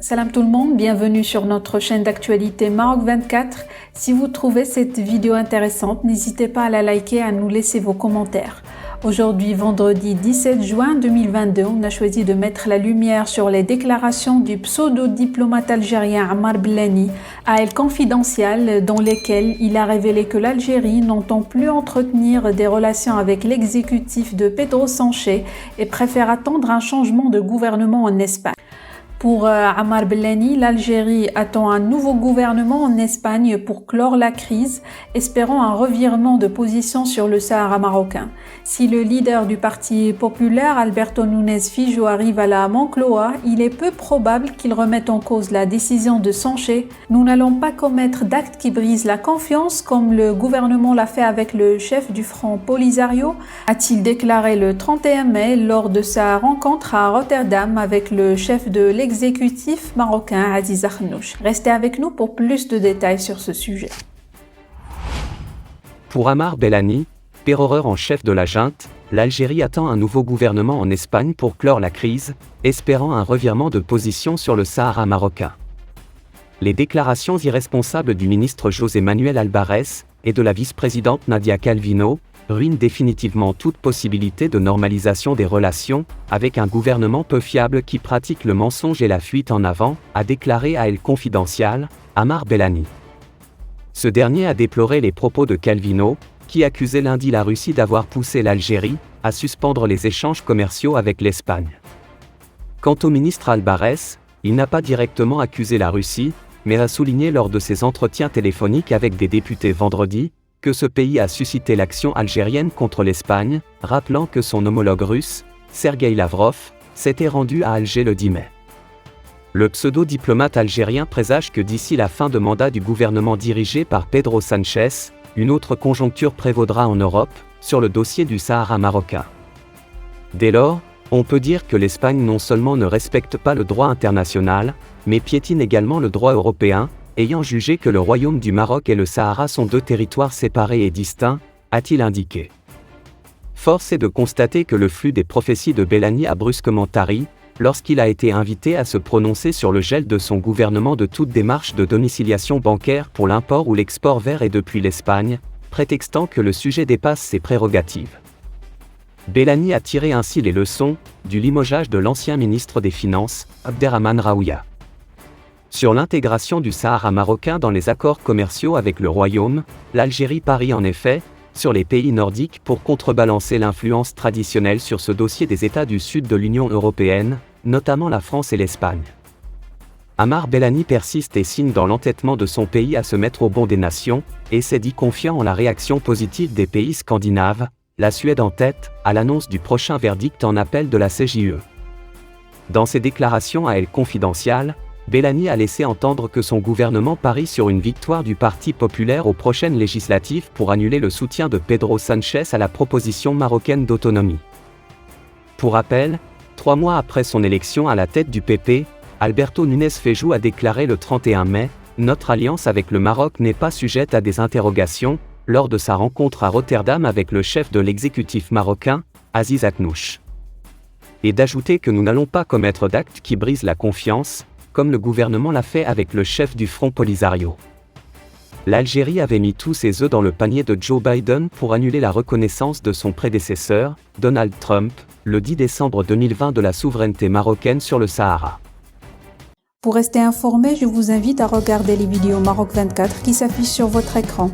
Salam tout le monde, bienvenue sur notre chaîne d'actualité Maroc 24. Si vous trouvez cette vidéo intéressante, n'hésitez pas à la liker et à nous laisser vos commentaires. Aujourd'hui, vendredi 17 juin 2022, on a choisi de mettre la lumière sur les déclarations du pseudo-diplomate algérien Ammar Blani à El Confidencial, dans lesquelles il a révélé que l'Algérie n'entend plus entretenir des relations avec l'exécutif de Pedro Sánchez et préfère attendre un changement de gouvernement en Espagne. Pour Ammar Blani, l'Algérie attend un nouveau gouvernement en Espagne pour clore la crise, espérant un revirement de position sur le Sahara marocain. Si le leader du Parti populaire, Alberto Núñez Fijo, arrive à la Moncloa, il est peu probable qu'il remette en cause la décision de Sánchez. Nous n'allons pas commettre d'actes qui brisent la confiance, comme le gouvernement l'a fait avec le chef du Front Polisario, a-t-il déclaré le 31 mai lors de sa rencontre à Rotterdam avec le chef de l'exécutif marocain Aziz Akhnouch. Restez avec nous pour plus de détails sur ce sujet. Pour Ammar Blani, terroreur en chef de la junte, l'Algérie attend un nouveau gouvernement en Espagne pour clore la crise, espérant un revirement de position sur le Sahara marocain. Les déclarations irresponsables du ministre José Manuel Albares et de la vice-présidente Nadia Calvino ruinent définitivement toute possibilité de normalisation des relations avec un gouvernement peu fiable qui pratique le mensonge et la fuite en avant, a déclaré à El Confidencial Ammar Blani. Ce dernier a déploré les propos de Calvino, qui accusait lundi la Russie d'avoir poussé l'Algérie à suspendre les échanges commerciaux avec l'Espagne. Quant au ministre Albares, il n'a pas directement accusé la Russie, mais a souligné lors de ses entretiens téléphoniques avec des députés vendredi, que ce pays a suscité l'action algérienne contre l'Espagne, rappelant que son homologue russe, Sergueï Lavrov, s'était rendu à Alger le 10 mai. Le pseudo-diplomate algérien présage que d'ici la fin de mandat du gouvernement dirigé par Pedro Sánchez, une autre conjoncture prévaudra en Europe, sur le dossier du Sahara marocain. Dès lors, on peut dire que l'Espagne non seulement ne respecte pas le droit international, mais piétine également le droit européen, ayant jugé que le Royaume du Maroc et le Sahara sont deux territoires séparés et distincts, a-t-il indiqué. Force est de constater que le flux des prophéties de Blani a brusquement tari, lorsqu'il a été invité à se prononcer sur le gel de son gouvernement de toute démarche de domiciliation bancaire pour l'import ou l'export vers et depuis l'Espagne, prétextant que le sujet dépasse ses prérogatives. Blani a tiré ainsi les leçons du limogeage de l'ancien ministre des Finances, Abderrahmane Raouia. Sur l'intégration du Sahara marocain dans les accords commerciaux avec le Royaume, l'Algérie parie en effet sur les pays nordiques pour contrebalancer l'influence traditionnelle sur ce dossier des États du sud de l'Union européenne, notamment la France et l'Espagne. Ammar Blani persiste et signe dans l'entêtement de son pays à se mettre au bond des nations, et s'est dit confiant en la réaction positive des pays scandinaves, la Suède en tête, à l'annonce du prochain verdict en appel de la CJUE. Dans ses déclarations à El Confidencial, Blani a laissé entendre que son gouvernement parie sur une victoire du Parti populaire aux prochaines législatives pour annuler le soutien de Pedro Sánchez à la proposition marocaine d'autonomie. Pour rappel, 3 mois après son élection à la tête du PP, Alberto Núñez Fijo a déclaré le 31 mai « Notre alliance avec le Maroc n'est pas sujette à des interrogations » lors de sa rencontre à Rotterdam avec le chef de l'exécutif marocain, Aziz Akhnouch. Et d'ajouter que nous n'allons pas commettre d'actes qui brisent la confiance, comme le gouvernement l'a fait avec le chef du Front Polisario. L'Algérie avait mis tous ses œufs dans le panier de Joe Biden pour annuler la reconnaissance de son prédécesseur, Donald Trump, le 10 décembre 2020 de la souveraineté marocaine sur le Sahara. Pour rester informé, je vous invite à regarder les vidéos Maroc 24 qui s'affichent sur votre écran.